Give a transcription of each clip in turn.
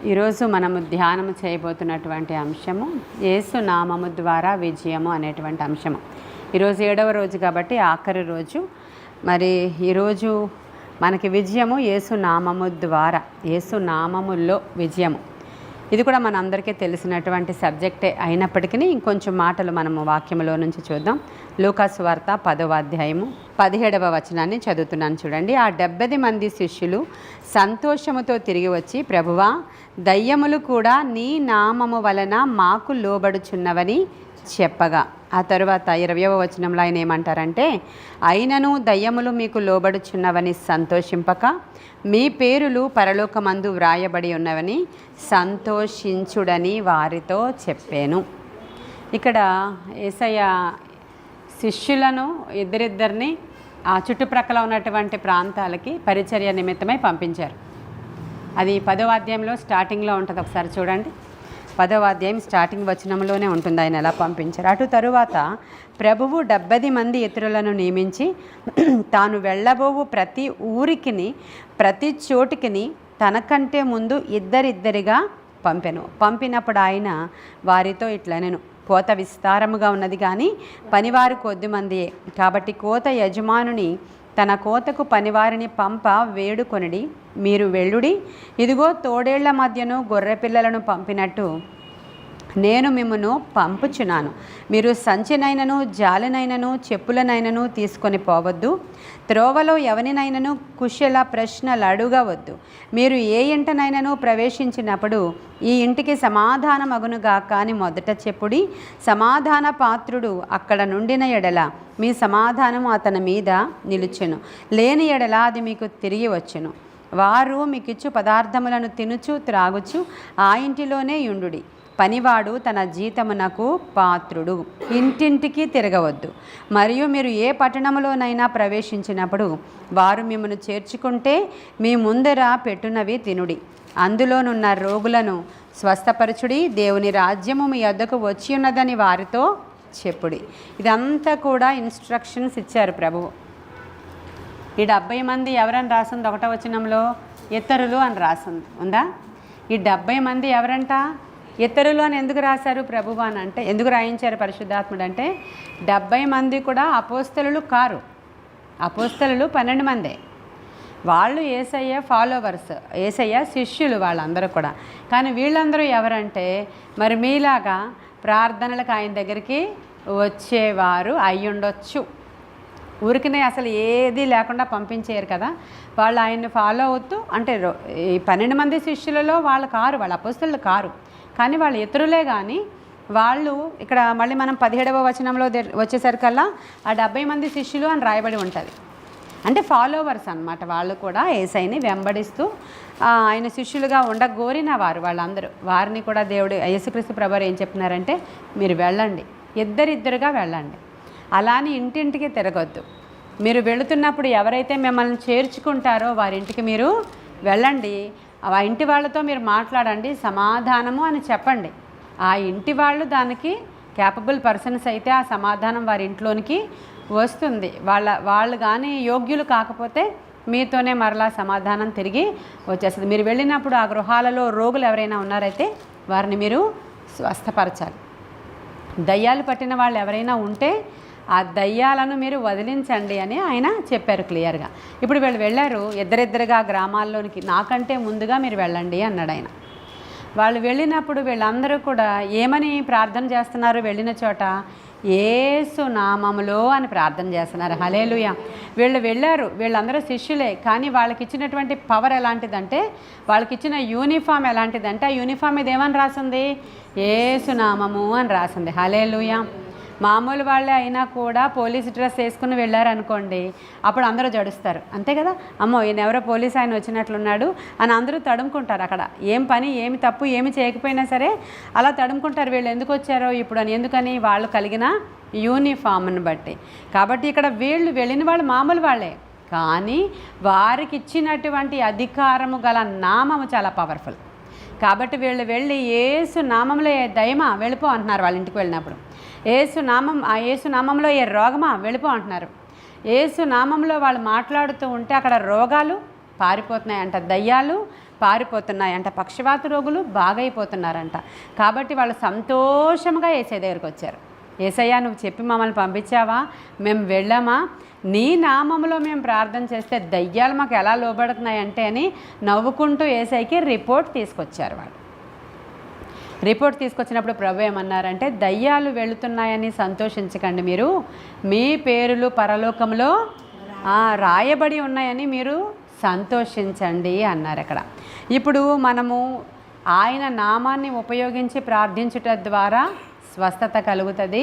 ఈరోజు మనము ధ్యానము చేయబోతున్నటువంటి అంశము యేసు నామము ద్వారా విజయము అనేటువంటి అంశము. ఈరోజు 7వ రోజు కాబట్టి ఆఖరి రోజు. మరి ఈరోజు మనకి విజయము యేసు నామము ద్వారా, యేసు నామములో విజయము. ఇది కూడా మనందరికీ తెలిసినటువంటి సబ్జెక్టే అయినప్పటికీ ఇంకొంచెం మాటలు మనము వాక్యంలో నుంచి చూద్దాం. లూకాసు వార్త 10వ అధ్యాయము 17వ వచనాన్ని చదువుతున్నాను చూడండి. ఆ 70 మంది శిష్యులు సంతోషముతో తిరిగి వచ్చి, ప్రభువా, దయ్యములు కూడా నీ నామము వలన మాకు లోబడుచున్నవని చెప్పగా, ఆ తరువాత 20వ వచనంలో ఆయన ఏమంటారంటే, అయినను దయ్యములు మీకు లోబడుచున్నవని సంతోషింపక మీ పేరులు పరలోకమందు వ్రాయబడి ఉన్నవని సంతోషించుడని వారితో చెప్పాను. ఇక్కడ యేసయ్య శిష్యులను ఇద్దరిద్దరిని ఆ చుట్టుప్రక్కల ఉన్నటువంటి ప్రాంతాలకి పరిచర్య నిమిత్తమై పంపించారు. అది 10వ అధ్యాయంలో స్టార్టింగ్లో ఉంటుంది, ఒకసారి చూడండి. 10వ అధ్యాయం స్టార్టింగ్ వచనంలోనే ఉంటుంది ఆయన ఎలా పంపించారు. అటు తరువాత ప్రభువు 70 మంది ఇతరులను నియమించి తాను వెళ్ళబోవు ప్రతి ఊరికిని ప్రతి చోటికిని తనకంటే ముందు ఇద్దరిద్దరిగా పంపినప్పుడు ఆయన వారితో ఇట్లనెను, కోత విస్తారముగా ఉన్నది కానీ పనివారు కొద్దిమందియే. కాబట్టి కోత యజమానుని తన కోతకు పనివారిని పంప వేడుకొనిడి. మీరు వెళ్ళుడి, ఇదిగో తోడేళ్ల మధ్యను గొర్రెపిల్లలను పంపినట్టు నేను మిమ్మును పంపుచున్నాను. మీరు సంచినైనను జాలినైనను చెప్పులనైనను తీసుకొని పోవద్దు. త్రోవలో ఎవరినైనను కుశల ప్రశ్నలు అడగవద్దు. మీరు ఏ ఇంటనైనను ప్రవేశించినప్పుడు ఈ ఇంటికి సమాధానం అగునుగాక అని మొదట చెప్పుడి. సమాధాన పాత్రుడు అక్కడ నుండిన ఎడల మీ సమాధానం అతని మీద నిలుచెను, లేని ఎడల అది మీకు తిరిగి వచ్చును. వారు మీకిచ్చు పదార్థములను తినుచు త్రాగుచు ఆ ఇంటిలోనే యుండుడి. పనివాడు తన జీతమునకు పాత్రుడు. ఇంటింటికి తిరగవద్దు. మరియు మీరు ఏ పట్టణంలోనైనా ప్రవేశించినప్పుడు వారు మిమ్మల్ని చేర్చుకుంటే మీ ముందర పెట్టునవి తినుడి. అందులోనున్న రోగులను స్వస్థపరచుడి. దేవుని రాజ్యము మీ వద్దకు వచ్చి ఉన్నదని వారితో చెప్పుడి. ఇదంతా కూడా ఇన్స్ట్రక్షన్స్ ఇచ్చారు ప్రభువు. ఈ 70 మంది ఎవరని రాసింది? 1వ వచనంలో ఇతరులు అని రాసింది ఉందా? ఈ 70 మంది ఎవరంట? ఇతరులు అని ఎందుకు రాశారు ప్రభువు అని అంటే, ఎందుకు రాయించారు పరిశుద్ధాత్ముడు అంటే, 70 మంది కూడా అపోస్తలులు కారు. అపోస్తలులు 12 మందే. వాళ్ళు యేసయ్య ఫాలోవర్స్, యేసయ్య శిష్యులు వాళ్ళందరూ కూడా. కానీ వీళ్ళందరూ ఎవరంటే, మరి మీలాగా ప్రార్థనలకు ఆయన దగ్గరికి వచ్చేవారు అయ్యుండొచ్చు. ఊరికినే అసలు ఏది లేకుండా పంపించేయరు కదా. వాళ్ళు ఆయన్ని ఫాలో అవుతూ, అంటే ఈ 12 మంది శిష్యులలో వాళ్ళు కారు, వాళ్ళ అపోస్తలులు కారు, కానీ వాళ్ళు ఇతరులే. కానీ వాళ్ళు ఇక్కడ మళ్ళీ మనం 17వ వచనంలో వచ్చేసరికల్లా ఆ 70 మంది శిష్యులు అని రాయబడి ఉంటుంది. అంటే ఫాలోవర్స్ అన్నమాట. వాళ్ళు కూడా యేసయ్యని వెంబడిస్తూ ఆయన శిష్యులుగా ఉండగోరిన వారు వాళ్ళందరూ. వారిని కూడా దేవుడు యేసుక్రీస్తు ప్రభువారు ఏం చెప్తున్నారంటే, మీరు వెళ్ళండి, ఇద్దరిద్దరుగా వెళ్ళండి, అలాని ఇంటింటికి తిరగొద్దు. మీరు వెళుతున్నప్పుడు ఎవరైతే మిమ్మల్ని చేర్చుకుంటారో వారింటికి మీరు వెళ్ళండి. ఆ ఇంటి వాళ్ళతో మీరు మాట్లాడండి, సమాధానము అని చెప్పండి. ఆ ఇంటి వాళ్ళు దానికి క్యాపబుల్ పర్సన్స్ అయితే ఆ సమాధానం వారి ఇంట్లోనికి వస్తుంది. వాళ్ళు కానీ యోగ్యులు కాకపోతే మీతోనే మరలా సమాధానం తిరిగి వచ్చేస్తుంది. మీరు వెళ్ళినప్పుడు ఆ గృహాలలో రోగులు ఎవరైనా ఉన్నారైతే వారిని మీరు స్వస్థపరచాలి. దయ్యాలు పట్టిన వాళ్ళు ఎవరైనా ఉంటే ఆ దయ్యాలను మీరు వదిలించండి అని ఆయన చెప్పారు క్లియర్గా. ఇప్పుడు వీళ్ళు వెళ్ళారు ఇద్దరిద్దరుగా గ్రామాల్లోనికి, నాకంటే ముందుగా మీరు వెళ్ళండి అన్నాడు ఆయన. వాళ్ళు వెళ్ళినప్పుడు వీళ్ళందరూ కూడా ఏమని ప్రార్థన చేస్తున్నారు? వెళ్ళిన చోట యేసు నామములో అని ప్రార్థన చేస్తున్నారు. హల్లెలూయా. వీళ్ళు వెళ్ళారు, వీళ్ళందరూ శిష్యులే, కానీ వాళ్ళకి ఇచ్చినటువంటి పవర్ ఎలాంటిదంటే, వాళ్ళకి ఇచ్చిన యూనిఫామ్ ఎలాంటిదంటే, ఆ యూనిఫామ్ మీద ఏమని రాసింది? యేసు నామము అని రాసింది. హల్లెలూయా. మామూలు వాళ్ళే అయినా కూడా పోలీస్ డ్రెస్ వేసుకుని వెళ్ళారనుకోండి, అప్పుడు అందరూ జడుస్తారు, అంతే కదా. అమ్మో, ఈయన ఎవరో పోలీస్ ఆయన వచ్చినట్లున్నాడు అని అందరూ తడుముకుంటారు. అక్కడ ఏం పని, ఏమి తప్పు, ఏమి చేయకపోయినా సరే అలా తడుముకుంటారు. వీళ్ళు ఎందుకు వచ్చారో ఇప్పుడు అని. ఎందుకని? వాళ్ళు కలిగిన యూనిఫామ్ని బట్టి. కాబట్టి ఇక్కడ వీళ్ళు వెళ్ళిన వాళ్ళు మామూలు వాళ్ళే, కానీ వారికి ఇచ్చినటువంటి అధికారము గల నామము చాలా పవర్ఫుల్. కాబట్టి వీళ్ళు వెళ్ళి యేసు నామంలో ఏ దయమా వెళ్ళిపో అంటున్నారు. వాళ్ళ ఇంటికి వెళ్ళినప్పుడు యేసు నామంలో ఏ రోగమా వెళ్ళిపో అంటున్నారు. యేసు నామంలో వాళ్ళు మాట్లాడుతూ ఉంటే అక్కడ రోగాలు పారిపోతున్నాయంట, దయ్యాలు పారిపోతున్నాయంట, పక్షవాత రోగులు బాగైపోతున్నారంట. కాబట్టి వాళ్ళు సంతోషంగా యేసయ్య దగ్గరికి వచ్చారు. యేసయ్య, నువ్వు చెప్పి మమ్మల్ని పంపించావా, మేము వెళ్ళామా, నీ నామములో మేము ప్రార్థన చేస్తే దయ్యాలు మాకు ఎలా లోబడుతున్నాయంటే అని నవ్వుకుంటూ యేసయ్యకి రిపోర్ట్ తీసుకొచ్చారు. వాళ్ళు రిపోర్ట్ తీసుకొచ్చినప్పుడు ప్రభు ఏమన్నారంటే, దయ్యాలు వెళుతున్నాయని సంతోషించకండి, మీరు మీ పేరులు పరలోకంలో రాయబడి ఉన్నాయని మీరు సంతోషించండి అన్నారు అక్కడ. ఇప్పుడు మనము ఆయన నామాన్ని ఉపయోగించి ప్రార్థించుట ద్వారా స్వస్థత కలుగుతుంది,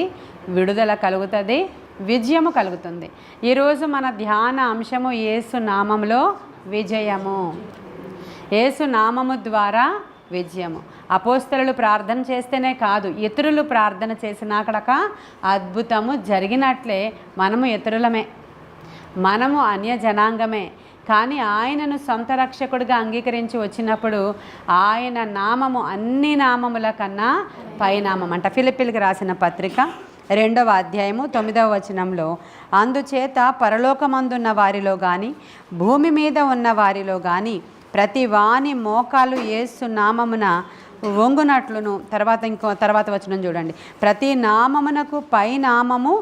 విడుదల కలుగుతుంది, విజయము కలుగుతుంది. ఈరోజు మన ధ్యాన అంశము యేసు నామములో విజయము. యేసు నామము ద్వారా విజయము. అపోస్తలులు ప్రార్థన చేస్తేనే కాదు, ఇతరులు ప్రార్థన చేసినాకడక అద్భుతము జరిగినట్లే మనము ఇతరులమే, మనము అన్య జనాంగమే. కానీ ఆయనను సొంత రక్షకుడిగా అంగీకరించి వచ్చినప్పుడు ఆయన నామము అన్ని నామముల కన్నా పైనామం అంట. ఫిలిప్పీలకు రాసిన పత్రిక 2వ అధ్యాయము 9వ వచనంలో, అందుచేత పరలోకమందున్న వారిలో కానీ భూమి మీద ఉన్న వారిలో కానీ ప్రతి వాని మోకాలు యేసు నామమున వంగునట్లును, తర్వాత వచనం చూడండి, ప్రతి నామమునకు పై నామము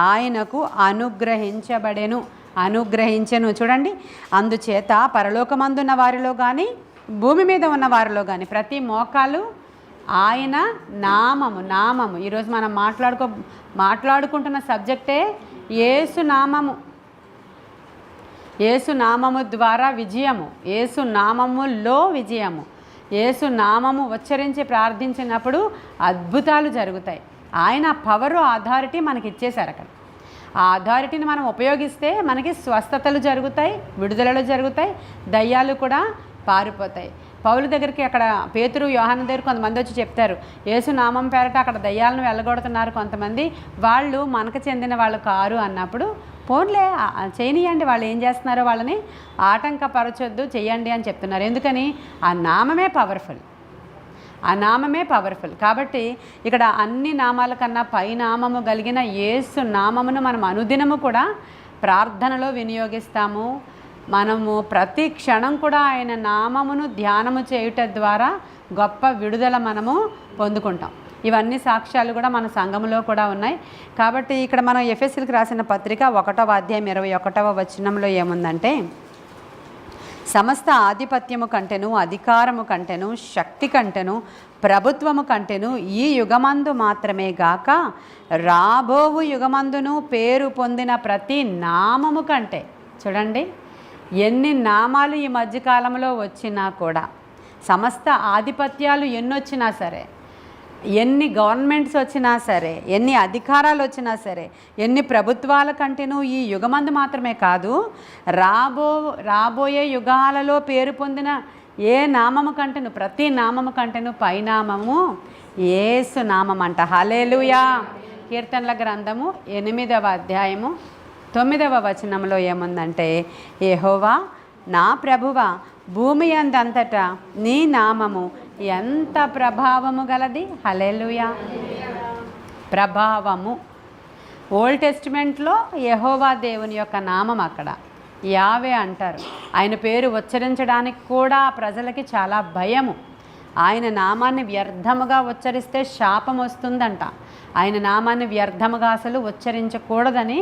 ఆయనకు అనుగ్రహించెను. చూడండి, అందుచేత పరలోకమందున్న వారిలో కానీ భూమి మీద ఉన్న వారిలో కానీ ప్రతి మోకాలు ఆయన నామము. ఈరోజు మనం మాట్లాడుకుంటున్న సబ్జెక్టే యేసు నామము. యేసు నామము ద్వారా విజయము, యేసు నామములో విజయము. యేసు నామము ఉచ్చరించి ప్రార్థించినప్పుడు అద్భుతాలు జరుగుతాయి. ఆయన పవరు, అథారిటీ మనకి ఇచ్చేశారు అక్కడ. ఆ అథారిటీని మనం ఉపయోగిస్తే మనకి స్వస్థతలు జరుగుతాయి, విడుదలలు జరుగుతాయి, దయ్యాలు కూడా పారిపోతాయి. పౌలు దగ్గరికి అక్కడ పేతురు, యోహాను దగ్గర కొంతమంది వచ్చి చెప్తారు, యేసు నామం పేరట అక్కడ దయ్యాలను వెళ్ళగొడుతున్నారు కొంతమంది, వాళ్ళు మనకు చెందిన వాళ్ళు కారు అన్నప్పుడు, పోన్లే చేయనియండి, వాళ్ళు ఏం చేస్తున్నారో వాళ్ళని ఆటంకపరచొద్దు, చెయ్యండి అని చెప్తున్నారు. ఎందుకని? ఆ నామమే పవర్ఫుల్. కాబట్టి ఇక్కడ అన్ని నామాల కన్నా పై నామము కలిగిన యేసు నామమును మనం అనుదినము కూడా ప్రార్థనలో వినియోగిస్తాము. మనము ప్రతి క్షణం కూడా ఆయన నామమును ధ్యానము చేయుట ద్వారా గొప్ప విడుదల మనము పొందుకుంటాం. ఇవన్నీ సాక్ష్యాలు కూడా మన సంఘములో కూడా ఉన్నాయి. కాబట్టి ఇక్కడ మనం ఎఫెసీలకు రాసిన పత్రిక 1వ అధ్యాయం 21వ వచనంలో ఏముందంటే, సమస్త ఆధిపత్యము కంటెను, అధికారము కంటెను, శక్తి కంటెను, ప్రభుత్వము కంటెను ఈ యుగమందు మాత్రమే గాక రాబోవు యుగమందును పేరు పొందిన ప్రతి నామము కంటే. చూడండి, ఎన్ని నామాలు ఈ మధ్యకాలంలో వచ్చినా కూడా, సమస్త ఆధిపత్యాలు ఎన్నొచ్చినా సరే, ఎన్ని గవర్నమెంట్స్ వచ్చినా సరే, ఎన్ని అధికారాలు వచ్చినా సరే, ఎన్ని ప్రభుత్వాల కంటేనూ ఈ యుగమందు మాత్రమే కాదు, రాబోయే యుగాలలో పేరు పొందిన ఏ నామము కంటేను, ప్రతి నామము కంటేను పైనామము యేసు నామం అంట. హల్లెలూయా. కీర్తనల గ్రంథము 8వ అధ్యాయము 9వ వచనంలో ఏముందంటే, యెహోవా నా ప్రభువా, భూమి అందంతటా నీ నామము ఎంత ప్రభావము గలది. హల్లెలూయా. ప్రభావము. ఓల్డ్ టెస్టిమెంట్లో యెహోవా దేవుని యొక్క నామం అక్కడ యావే అంటారు. ఆయన పేరు ఉచ్చరించడానికి కూడా ప్రజలకి చాలా భయము. ఆయన నామాన్ని వ్యర్థముగా ఉచ్చరిస్తే శాపం వస్తుందంట. ఆయన నామాన్ని వ్యర్థముగా అసలు ఉచ్చరించకూడదని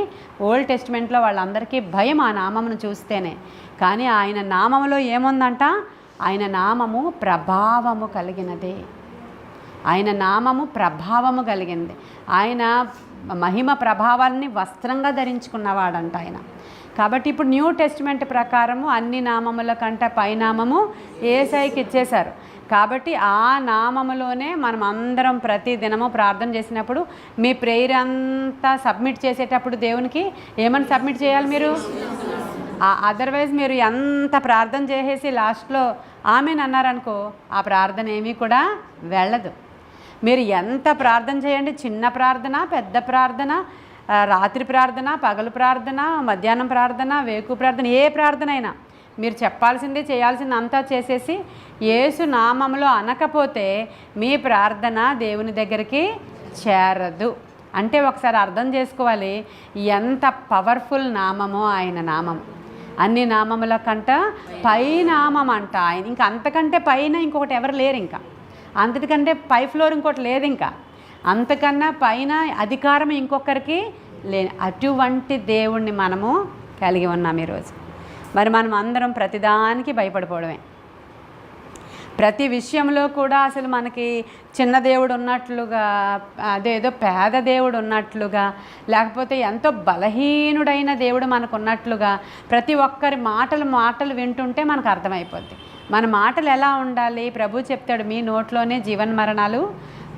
ఓల్డ్ టెస్టిమెంట్లో వాళ్ళందరికీ భయం ఆ నామమును చూస్తేనే. కానీ ఆయన నామములో ఏముందంట? ఆయన నామము ప్రభావము కలిగినదే. ఆయన నామము ప్రభావము కలిగింది. ఆయన మహిమ ప్రభావాన్ని వస్త్రంగా ధరించుకున్నవాడంట ఆయన. కాబట్టి ఇప్పుడు న్యూ టెస్టిమెంట్ ప్రకారము అన్ని నామముల కంటే పైనామము యేసయ్యకి ఇచ్చేశారు. కాబట్టి ఆ నామములోనే మనం అందరం ప్రతి దినము ప్రార్థన చేసినప్పుడు మీ ప్రేయర్ అంతా సబ్మిట్ చేసేటప్పుడు దేవునికి ఏమని సబ్మిట్ చేయాలి మీరు? అదర్వైజ్ మీరు ఎంత ప్రార్థన చేసేసి లాస్ట్లో ఆమెన్ అన్నారనుకో, ఆ ప్రార్థన ఏమీ కూడా వెళ్ళదు. మీరు ఎంత ప్రార్థన చేయండి, చిన్న ప్రార్థన, పెద్ద ప్రార్థన, రాత్రి ప్రార్థన, పగలు ప్రార్థన, మధ్యాహ్నం ప్రార్థన, వేకు ప్రార్థన, ఏ ప్రార్థన అయినా మీరు చెప్పాల్సింది చేయాల్సింది అంతా చేసేసి యేసు నామములో అనకపోతే మీ ప్రార్థన దేవుని దగ్గరికి చేరదు. అంటే ఒకసారి అర్థం చేసుకోవాలి ఎంత పవర్ఫుల్ నామమో ఆయన నామం. అన్ని నామముల కంట పై నామం అంట ఆయన. ఇంకా అంతకంటే పైన ఇంకొకటి ఎవరు లేరు, ఇంకా అంతకంటే పై ఫ్లోర్ ఇంకోటి లేదు, ఇంకా అంతకన్నా పైన అధికారం ఇంకొకరికి లేని అటువంటి దేవుణ్ణి మనము కలిగి ఉన్నాం ఈరోజు. మరి మనం అందరం ప్రతిదానికి భయపడిపోవడమే. ప్రతి విషయంలో కూడా అసలు మనకి చిన్న దేవుడు ఉన్నట్లుగా, అదేదో పేద దేవుడు ఉన్నట్లుగా, లేకపోతే ఎంతో బలహీనుడైన దేవుడు మనకు ఉన్నట్లుగా ప్రతి ఒక్కరి మాటలు వింటుంటే మనకు అర్థమైపోద్ది. మన మాటలు ఎలా ఉండాలి? ప్రభు చెప్తాడు, మీ నోట్లోనే జీవన్మరణాలు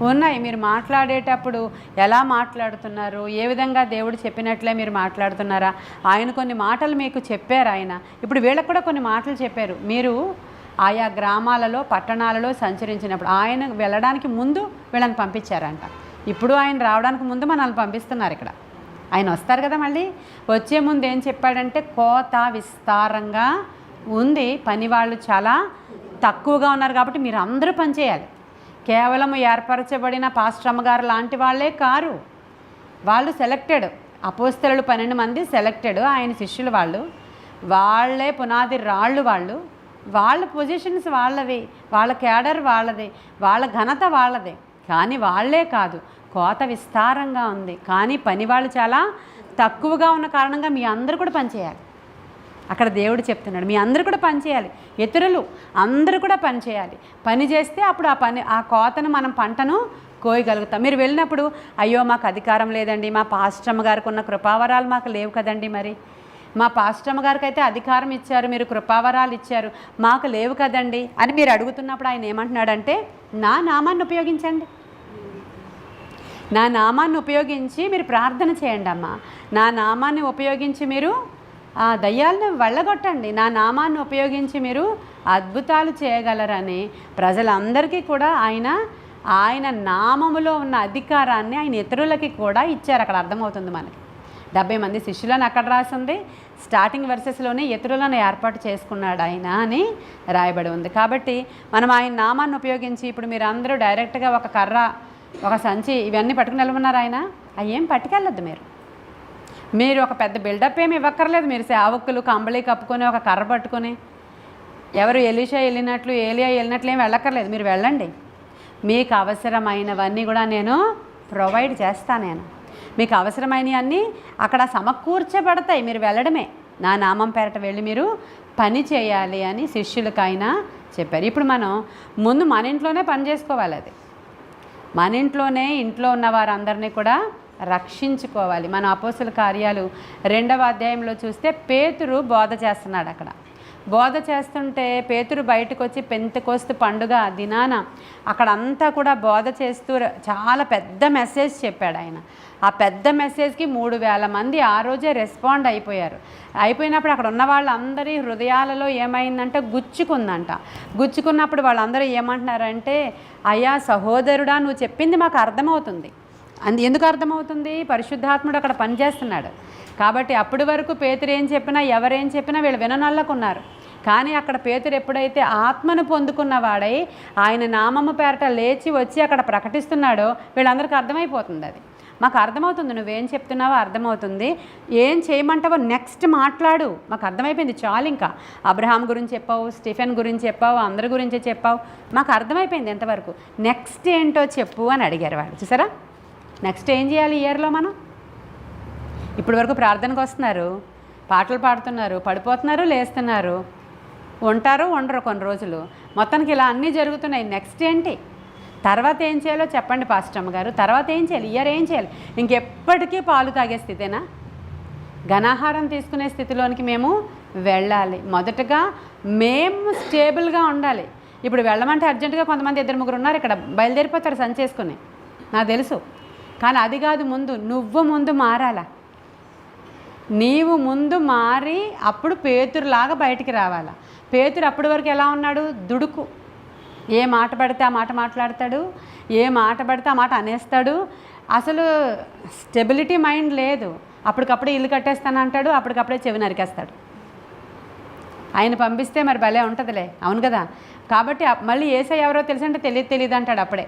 ఉన్నాయి. మీరు మాట్లాడేటప్పుడు ఎలా మాట్లాడుతున్నారు, ఏ విధంగా దేవుడు చెప్పినట్లే మీరు మాట్లాడుతున్నారా? ఆయన కొన్ని మాటలు మీకు చెప్పారు. ఆయన ఇప్పుడు వీళ్ళకు కూడా కొన్ని మాటలు చెప్పారు. మీరు ఆయా గ్రామాలలో పట్టణాలలో సంచరించినప్పుడు ఆయన వెళ్ళడానికి ముందు వీళ్ళని పంపించారంట. ఇప్పుడు ఆయన రావడానికి ముందు మనల్ని పంపిస్తున్నారు. ఇక్కడ ఆయన వస్తారు కదా, మళ్ళీ వచ్చే ముందు ఏం చెప్పాడంటే, కోత విస్తారంగా ఉంది, పని వాళ్ళు చాలా తక్కువగా ఉన్నారు, కాబట్టి మీరు అందరూ పనిచేయాలి. కేవలం ఏర్పరచబడిన పాస్టర్ అమ్మగారు లాంటి వాళ్ళే కారు, వాళ్ళు సెలెక్టెడ్. అపోస్తలులు 12 మంది సెలెక్టెడ్, ఆయన శిష్యులు వాళ్ళే పునాది రాళ్ళు. వాళ్ళ పొజిషన్స్ వాళ్ళవి, వాళ్ళ క్యాడర్ వాళ్ళది, వాళ్ళ ఘనత వాళ్ళదే. కానీ వాళ్ళే కాదు, కోత విస్తారంగా ఉంది, కానీ పని వాళ్ళు చాలా తక్కువగా ఉన్న కారణంగా మీ అందరూ కూడా పనిచేయాలి. అక్కడ దేవుడు చెప్తున్నాడు, మీ అందరూ కూడా పనిచేయాలి. ఇతరులు అందరూ కూడా పనిచేయాలి. పని చేస్తే అప్పుడు ఆ కోతను మనం పంటను కోయగలుగుతాం. మీరు వెళ్ళినప్పుడు, అయ్యో మాకు అధికారం లేదండి, మా పాస్టమ్మ గారికి ఉన్న కృపావరాలు మాకు లేవు కదండి, మరి మా పాస్టమ్మ గారికి అయితే అధికారం ఇచ్చారు, మీరు కృపావరాలు ఇచ్చారు, మాకు లేవు కదండి అని మీరు అడుగుతున్నప్పుడు ఆయన ఏమంటున్నాడంటే, నా నామాన్ని ఉపయోగించండి, నా నామాన్ని ఉపయోగించి మీరు ప్రార్థన చేయండి అమ్మా, నా నామాన్ని ఉపయోగించి మీరు దయ్యాలను వెళ్ళగొట్టండి, నా నామాన్ని ఉపయోగించి మీరు అద్భుతాలు చేయగలరని ప్రజలందరికీ కూడా ఆయన నామములో ఉన్న అధికారాన్ని ఆయన ఇతరులకి కూడా ఇచ్చారు. అక్కడ అర్థమవుతుంది మనకి. 70 మంది శిష్యులను అక్కడ రాసింది. స్టార్టింగ్ వర్సెస్లోనే ఇతరులను ఏర్పాటు చేసుకున్నాడు ఆయన అని రాయబడి ఉంది. కాబట్టి మనం ఆయన నామాన్ని ఉపయోగించి, ఇప్పుడు మీరు అందరూ డైరెక్ట్గా ఒక కర్ర, ఒక సంచి ఇవన్నీ పట్టుకుని వెళ్ళమన్నారు ఆయన. అవి ఏం పట్టుకెళ్ళొద్దు. మీరు ఒక పెద్ద బిల్డప్ ఏమి ఇవ్వక్కర్లేదు. మీరు సేవకులు కంబళి కప్పుకొని ఒక కర్ర పట్టుకొని, ఎవరు ఎలీషా వెళ్ళినట్లు ఏలియా వెళ్ళినట్లు ఏమి వెళ్ళక్కర్లేదు. మీరు వెళ్ళండి, మీకు అవసరమైనవన్నీ కూడా నేను ప్రొవైడ్ చేస్తాను. మీకు అవసరమైనవన్నీ అక్కడ సమకూర్చబడతాయి, మీరు వెళ్ళడమే. నా నామం పేరట వెళ్ళి మీరు పని చేయాలి అని శిష్యులకు ఆయన చెప్పారు. ఇప్పుడు మనం ముందు మన ఇంట్లోనే పని చేసుకోవాలి. అది మన ఇంట్లోనే, ఇంట్లో ఉన్న వారందరినీ కూడా రక్షించుకోవాలి. మన అపోస్తల కార్యాలు 2వ అధ్యాయంలో చూస్తే పేతురు బోధ చేస్తున్నాడు. అక్కడ బోధ చేస్తుంటే పేతురు బయటకు వచ్చి పెంతెకోస్తు పండుగ దినాన అక్కడంతా కూడా బోధ చేస్తూ చాలా పెద్ద మెసేజ్ చెప్పాడు ఆయన. ఆ పెద్ద మెసేజ్కి 3000 మంది ఆ రోజే రెస్పాండ్ అయిపోయారు. అయిపోయినప్పుడు అక్కడ ఉన్న వాళ్ళందరి హృదయాలలో ఏమైందంటే గుచ్చుకుందంట. గుచ్చుకున్నప్పుడు వాళ్ళందరూ ఏమంటున్నారంటే, అయ్యా సహోదరుడా, నువ్వు చెప్పింది మాకు అర్థమవుతుంది. ఎందుకు అర్థమవుతుంది? పరిశుద్ధాత్ముడు అక్కడ పనిచేస్తున్నాడు కాబట్టి. అప్పటి వరకు పేతురు ఏం చెప్పినా, ఎవరేం చెప్పినా వీళ్ళు విననొల్లకున్నారు. కానీ అక్కడ పేతురు ఎప్పుడైతే ఆత్మను పొందుకున్నవాడై ఆయన నామము పేరట లేచి వచ్చి అక్కడ ప్రకటిస్తున్నాడో వీళ్ళందరికీ అర్థమైపోతుంది. అది మాకు అర్థమవుతుంది, నువ్వేం చెప్తున్నావో అర్థమవుతుంది, ఏం చేయమంటావో నెక్స్ట్ మాట్లాడు, మాకు అర్థమైపోయింది చాలు. ఇంకా అబ్రహాం గురించి చెప్పావు, స్టీఫెన్ గురించి చెప్పావు, అందరి గురించి చెప్పావు, మాకు అర్థమైపోయింది ఎంతవరకు, నెక్స్ట్ ఏంటో చెప్పు అని అడిగారు వాళ్ళు. చూసారా, నెక్స్ట్ ఏం చేయాలి ఇయర్లో మనం? ఇప్పటి వరకు ప్రార్థనకు వస్తున్నారు, పాటలు పాడుతున్నారు, పడిపోతున్నారు, లేస్తున్నారు, ఉంటారు ఉండరు కొన్ని రోజులు, మొత్తానికి ఇలా అన్నీ జరుగుతున్నాయి. నెక్స్ట్ ఏంటి? తర్వాత ఏం చేయాలో చెప్పండి పాస్టమ్మ గారు. తర్వాత ఏం చేయాలి? ఇయర్ ఏం చేయాలి? ఇంకెప్పటికీ పాలు తాగే స్థితేనా? ఘనాహారం తీసుకునే స్థితిలోనికి మేము వెళ్ళాలి. మొదటగా మేము స్టేబుల్గా ఉండాలి. ఇప్పుడు వెళ్ళమంటే అర్జెంటుగా కొంతమంది 2-3 ఉన్నారు ఇక్కడ, బయలుదేరిపోతారు సంచేసుకుని, నాకు తెలుసు. కానీ అది కాదు, నువ్వు ముందు మారాలా. నీవు ముందు మారి అప్పుడు పేతురులాగా బయటికి రావాలా. పేతురు అప్పటి వరకు ఎలా ఉన్నాడు? దుడుకు, ఏ మాట పడితే ఆ మాట మాట్లాడతాడు, ఏ మాట పడితే ఆ మాట అనేస్తాడు. అసలు స్టెబిలిటీ మైండ్ లేదు. అప్పటికప్పుడే ఇల్లు కట్టేస్తానంటాడు, అప్పటికప్పుడే చెవి నరికేస్తాడు. ఆయన పంపిస్తే మరి భలే ఉంటుందిలే, అవును కదా. కాబట్టి మళ్ళీ యేసయ్య ఎవరో తెలుసంటే తెలియదు అంటాడు అప్పుడే.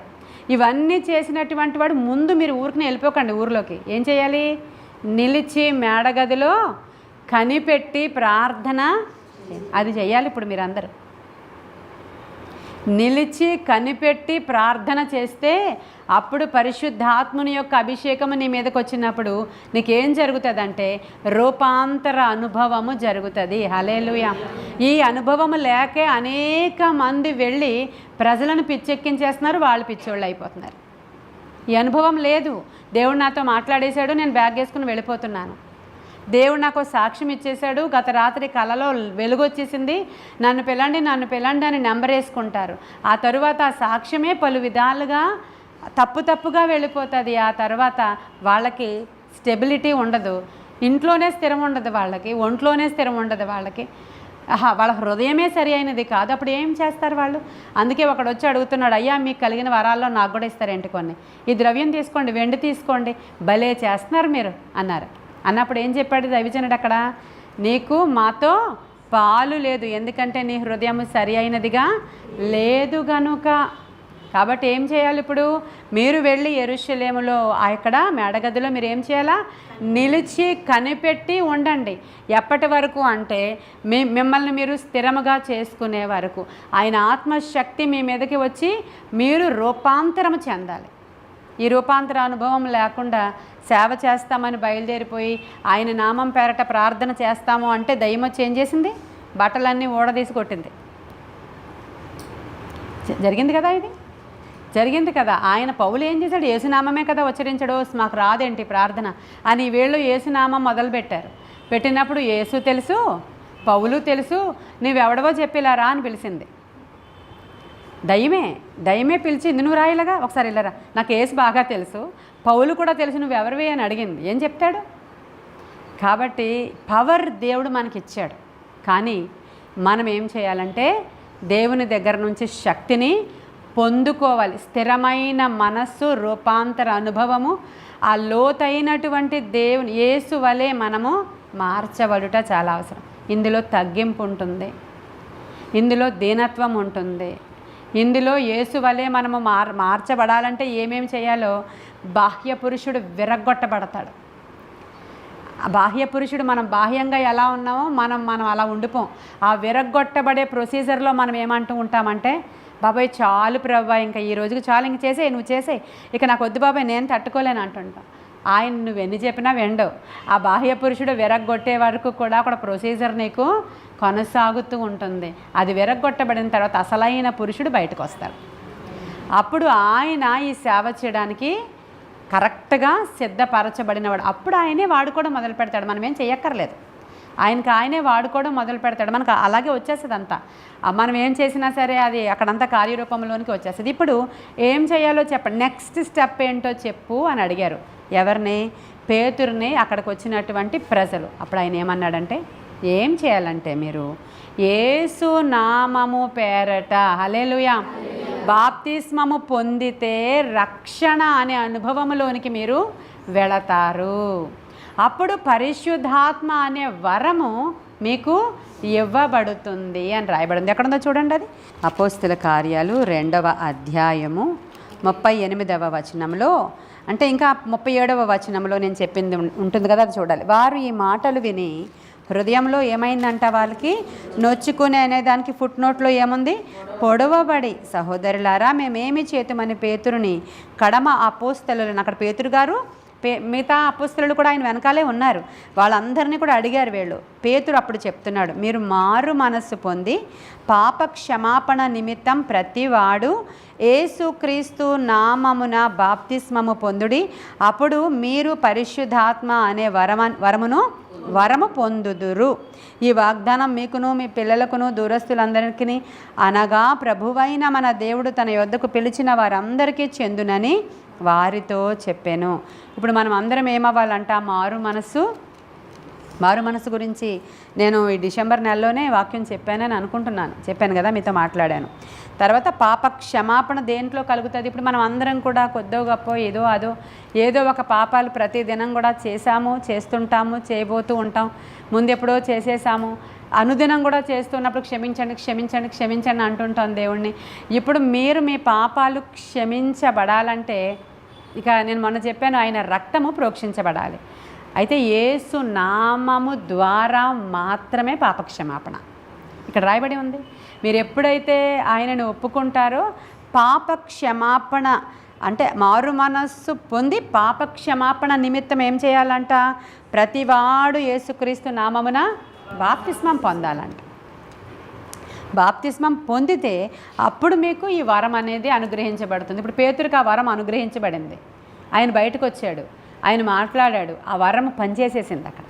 ఇవన్నీ చేసినటువంటి వాడు ముందు మీరు ఊరికి వెళ్ళిపోకండి. ఊరిలోకి ఏం చేయాలి? నిలిచి మేడగదిలో కనిపెట్టి ప్రార్థన, అది చేయాలి ఇప్పుడు మీరందరూ. నిలిచి కనిపెట్టి ప్రార్థన చేస్తే అప్పుడు పరిశుద్ధాత్ముని యొక్క అభిషేకము నీ మీదకి వచ్చినప్పుడు నీకేం జరుగుతుందంటే రూపాంతర అనుభవము జరుగుతుంది. హల్లెలూయా. ఈ అనుభవము లేకే అనేక మంది వెళ్ళి ప్రజలను పిచ్చెక్కించేస్తున్నారు, వాళ్ళు పిచ్చోళ్ళు అయిపోతున్నారు. ఈ అనుభవం లేదు. దేవుడు నాతో మాట్లాడేశాడు, నేను బ్యాగ్ వేసుకుని వెళ్ళిపోతున్నాను. దేవుడు నాకు సాక్ష్యం ఇచ్చేశాడు, గత రాత్రి కలలో వెలుగొచ్చేసింది, నన్ను పిల్లండి అని నెంబర్ వేసుకుంటారు. ఆ తరువాత ఆ సాక్ష్యమే పలు విధాలుగా తప్పుగా వెళ్ళిపోతుంది. ఆ తర్వాత వాళ్ళకి స్టెబిలిటీ ఉండదు, ఇంట్లోనే స్థిరం ఉండదు వాళ్ళకి, ఒంట్లోనే స్థిరం ఉండదు వాళ్ళకి, వాళ్ళ హృదయమే సరి అయినది కాదు. అప్పుడు ఏం చేస్తారు వాళ్ళు? అందుకే ఒకడు వచ్చి అడుగుతున్నాడు, అయ్యా మీకు కలిగిన వరాల్లో నాకు కూడా ఇస్తారేంటి కొన్ని, ఈ ద్రవ్యం తీసుకోండి, వెండి తీసుకోండి, భలే చేస్తున్నారు మీరు అన్నారు. అన్నప్పుడు ఏం చెప్పాడు దైవజనుడు అక్కడ? నీకు మాతో పాలు లేదు, ఎందుకంటే నీ హృదయం సరి అయినదిగా లేదు గనుక. కాబట్టి ఏం చేయాలి ఇప్పుడు? మీరు వెళ్ళి యెరూషలేములో అక్కడ మేడగదిలో మీరు ఏం చేయాలా? నిలిచి కనిపెట్టి ఉండండి. ఎప్పటి వరకు అంటే మిమ్మల్ని మీరు స్థిరముగా చేసుకునే వరకు. ఆయన ఆత్మశక్తి మీ మీదకి వచ్చి మీరు రూపాంతరం చెందాలి. ఈ రూపాంతర అనుభవం లేకుండా సేవ చేస్తామని బయలుదేరిపోయి ఆయన నామం పేరట ప్రార్థన చేస్తాము అంటే దయ్యం వచ్చి ఏం చేసింది? బట్టలన్నీ ఊడదీసి కొట్టింది. జరిగింది కదా, ఇది జరిగింది కదా. ఆయన పౌలు ఏం చేశాడు? యేసునామమే కదా ఉచ్చరించడు, మాకు రాదేంటి ప్రార్థన అని వీళ్ళు యేసునామం మొదలుపెట్టారు. పెట్టినప్పుడు యేసు తెలుసు, పౌలు తెలుసు, నువ్వెవడవో చెప్పిలారా అని పిలిచింది. దయ్యమే పిలిచింది, నువ్వు రాయిలాగా ఒకసారి వెళ్ళరా, నాకు యేసు బాగా తెలుసు, పౌలు కూడా తెలుసు, నువ్వు ఎవరివి అని అడిగింది. ఏం చెప్తాడు? కాబట్టి పవర్ దేవుడు మనకి ఇచ్చాడు. కానీ మనం ఏం చేయాలంటే దేవుని దగ్గర నుంచి శక్తిని పొందుకోవాలి. స్థిరమైన మనస్సు, రూపాంతర అనుభవము, ఆ లోతైనటువంటి దేవుని యేసు వలె మనము మార్చబడుట చాలా అవసరం. ఇందులో తగ్గింపు ఉంటుంది, ఇందులో దీనత్వం ఉంటుంది, ఇందులో యేసు వలె మనము మార్చబడాలంటే ఏమేమి చేయాలో బాహ్య పురుషుడు విరగ్గొట్టబడతాడు. బాహ్య పురుషుడు మనం బాహ్యంగా ఎలా ఉన్నామో మనం అలా ఉండిపోం. ఆ విరగ్గొట్టబడే ప్రొసీజర్లో మనం ఏమంటూ ఉంటామంటే, బాబాయ్ చాలు ప్రవ్వా, ఇంకా ఈ రోజుకి చాలు, ఇంక చేసే, నువ్వు చేసే, ఇక నాకు వద్దు బాబాయ్ నేను తట్టుకోలేను అంటుంటాం. ఆయన నువ్వు ఎన్ని చెప్పినా వెండవు. ఆ బాహ్య పురుషుడు విరగ్గొట్టే వరకు కూడా ఒక ప్రొసీజర్ నీకు కొనసాగుతూ ఉంటుంది. అది విరగ్గొట్టబడిన తర్వాత అసలైన పురుషుడు బయటకు వస్తాడు. అప్పుడు ఆయన ఈ సేవ చేయడానికి కరెక్ట్గా సిద్ధపరచబడినవాడు. అప్పుడు ఆయనే వాడుకోవడం మొదలు పెడతాడు. మనం ఏం చెయ్యక్కర్లేదు, ఆయనే వాడుకోవడం మొదలు పెడతాడు. మనకు అలాగే వచ్చేస్తుంది అంతా. మనం ఏం చేసినా సరే అది అక్కడంతా కార్యరూపంలోనికి వచ్చేస్తుంది. ఇప్పుడు ఏం చేయాలో చెప్పండి, నెక్స్ట్ స్టెప్ ఏంటో చెప్పు అని అడిగారు. ఎవరిని? పేతురుని, అక్కడికి వచ్చినటువంటి ప్రజలు. అప్పుడు ఆయన ఏమన్నాడంటే, ఏం చేయాలంటే మీరు యేసు నామము పేరట, హల్లెలూయా, బాప్తిస్మము పొందితే రక్షణ అనే అనుభవంలోనికి మీరు వెళతారు. అప్పుడు పరిశుద్ధాత్మ అనే వరము మీకు ఇవ్వబడుతుంది అని రాయబడింది. ఎక్కడుందో చూడండి, అది అపోస్తుల కార్యాలు 2వ అధ్యాయము 38వ వచనంలో, అంటే ఇంకా 37వ వచనంలో నేను చెప్పింది ఉంటుంది కదా, అది చూడాలి. వారు ఈ మాటలు విని హృదయంలో ఏమైందంట, వాళ్ళకి నొచ్చుకునే అనే దానికి ఫుట్ నోట్లో ఏముంది? పొడవబడి, సహోదరులారా మేమేమి చేతుమని పేతురుని కడమ అపోస్తలులను, అక్కడ పేతురు గారు మిగతా అపోస్తలులు కూడా ఆయన వెనకాలే ఉన్నారు, వాళ్ళందరినీ కూడా అడిగారు వీళ్ళు. పేతురు అప్పుడు చెప్తున్నాడు, మీరు మారు మనస్సు పొంది పాప క్షమాపణ నిమిత్తం ప్రతివాడు యేసుక్రీస్తు నామమున బాప్తిస్మము పొందుడి, అప్పుడు మీరు పరిశుద్ధాత్మ అనే వరము పొందుదురు. ఈ వాగ్దానం మీకును మీ పిల్లలకును దూరస్తులందరికీ అనగా ప్రభువైన మన దేవుడు తన యొద్దకు పిలిచిన వారందరికీ చెందునని వారితో చెప్పాను. ఇప్పుడు మనం అందరం ఏమవ్వాలంట? మారు మనసు గురించి నేను ఈ డిసెంబర్ నెలలోనే వాక్యం చెప్పానని అనుకుంటున్నాను. చెప్పాను కదా, మీతో మాట్లాడాను. తర్వాత పాప క్షమాపణ దేంట్లో కలుగుతుంది? ఇప్పుడు మనం అందరం కూడా కొద్దో గొప్ప ఏదో ఒక పాపాలు ప్రతిదినం కూడా చేస్తుంటాము, చేయబోతూ ఉంటాం. ముందెప్పుడో చేసేసాము, అనుదినం కూడా చేస్తున్నప్పుడు క్షమించండి అంటుంటాం దేవుణ్ణి. ఇప్పుడు మీరు మీ పాపాలు క్షమించబడాలంటే, ఇక నేను మొన్న చెప్పాను, ఆయన రక్తము ప్రోక్షించబడాలి. అయితే యేసు నామము ద్వారా మాత్రమే పాపక్షమాపణ ఇక్కడ రాయబడి ఉంది. మీరు ఎప్పుడైతే ఆయనను ఒప్పుకుంటారో పాపక్షమాపణ అంటే మారు మనస్సు పొంది పాపక్షమాపణ నిమిత్తం ఏం చేయాలంట? ప్రతివాడు యేసుక్రీస్తు నామమున బాప్తిస్మం పొందాలంట. బాప్తిస్మం పొందితే అప్పుడు మీకు ఈ వరం అనేది అనుగ్రహించబడుతుంది. ఇప్పుడు పేతురుకి ఆ వరం అనుగ్రహించబడింది. ఆయన బయటకు వచ్చాడు, ఆయన మాట్లాడాడు, ఆ వరం పనిచేసేసింది అక్కడ.